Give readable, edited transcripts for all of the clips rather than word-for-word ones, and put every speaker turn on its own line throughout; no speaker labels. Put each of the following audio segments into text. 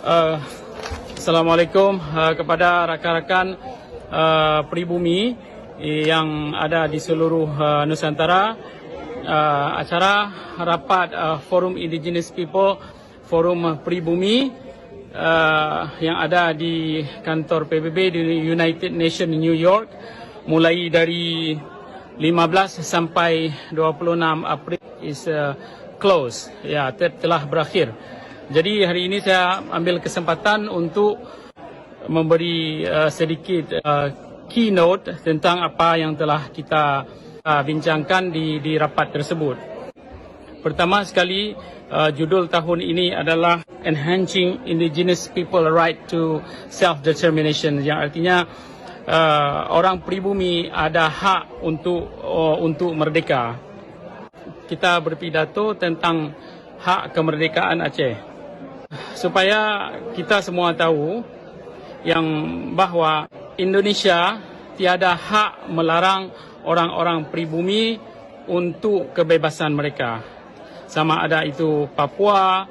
Uh, Assalamualaikum kepada rakan-rakan pribumi yang ada di seluruh Nusantara. Acara rapat Forum Indigenous People, Forum Pribumi yang ada di kantor PBB di United Nations New York mulai dari 15 sampai 26 April is close, ya, telah berakhir. Jadi hari ini saya ambil kesempatan untuk memberi sedikit keynote tentang apa yang telah kita bincangkan di rapat tersebut. Pertama sekali, judul tahun ini adalah Enhancing Indigenous People Right to Self-Determination, yang artinya orang pribumi ada hak untuk merdeka. Kita berpidato tentang hak kemerdekaan Aceh, supaya kita semua tahu yang bahawa Indonesia tiada hak melarang orang-orang pribumi untuk kebebasan mereka. Sama ada itu Papua,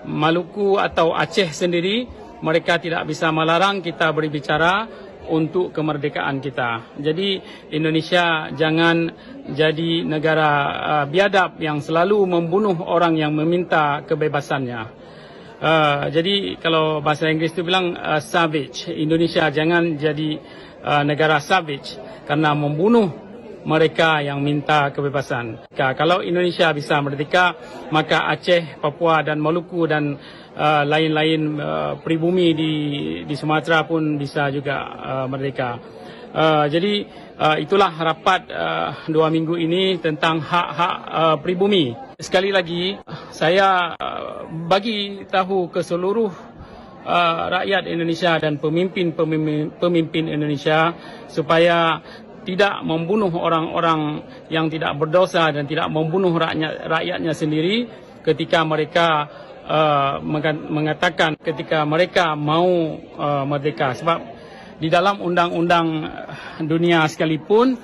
Maluku atau Aceh sendiri, mereka tidak bisa melarang kita berbicara untuk kemerdekaan kita. Jadi Indonesia jangan jadi negara biadab yang selalu membunuh orang yang meminta kebebasannya. Jadi kalau bahasa Inggris itu bilang savage. Indonesia jangan jadi negara savage karena membunuh mereka yang minta kebebasan. Kalau Indonesia bisa merdeka, maka Aceh, Papua dan Maluku dan lain-lain pribumi di Sumatera pun bisa juga merdeka. Jadi itulah rapat 2 minggu ini tentang hak-hak pribumi. Sekali lagi, saya bagi tahu ke seluruh rakyat Indonesia dan pemimpin Indonesia supaya tidak membunuh orang-orang yang tidak berdosa dan tidak membunuh rakyatnya sendiri ketika mereka mengatakan ketika mereka mau merdeka. Sebab di dalam undang-undang dunia sekalipun,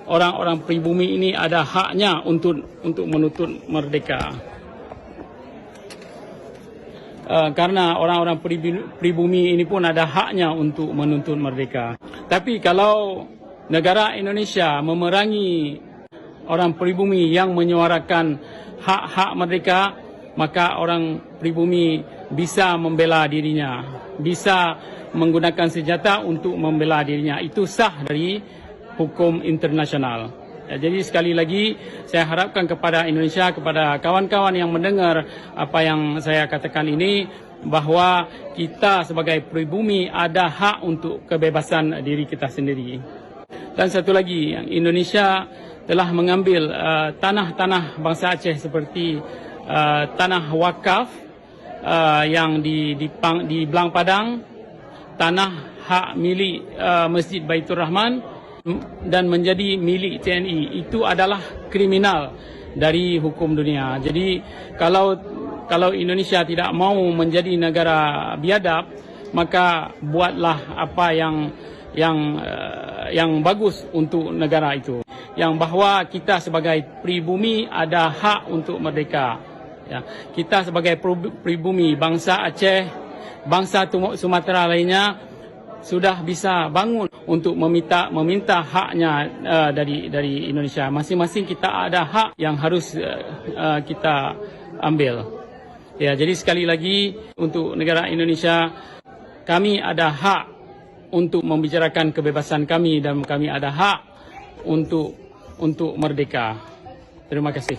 orang-orang pribumi ini ada haknya untuk menuntut merdeka. Karena orang-orang pribumi ini pun ada haknya untuk menuntut merdeka. Tapi kalau negara Indonesia memerangi orang pribumi yang menyuarakan hak-hak mereka, maka orang pribumi bisa membela dirinya, bisa menggunakan senjata untuk membela dirinya. Itu sah dari hukum internasional. Jadi sekali lagi saya harapkan kepada Indonesia, kepada kawan-kawan yang mendengar apa yang saya katakan ini, bahawa kita sebagai pribumi ada hak untuk kebebasan diri kita sendiri. Dan satu lagi, Indonesia telah mengambil tanah-tanah bangsa Aceh seperti tanah wakaf yang di Belang Padang, tanah hak milik Masjid Baitur Rahman dan menjadi milik TNI. Itu adalah kriminal dari hukum dunia. Jadi kalau Indonesia tidak mau menjadi negara biadab, maka buatlah apa yang bagus untuk negara itu. Yang bahawa kita sebagai pribumi ada hak untuk merdeka. Ya, kita sebagai pribumi bangsa Aceh, bangsa Sumatera lainnya sudah bisa bangun untuk meminta haknya dari Indonesia. Masing-masing kita ada hak yang harus kita ambil. Ya, jadi sekali lagi untuk negara Indonesia, kami ada hak untuk membicarakan kebebasan kami dan kami ada hak untuk merdeka. Terima kasih.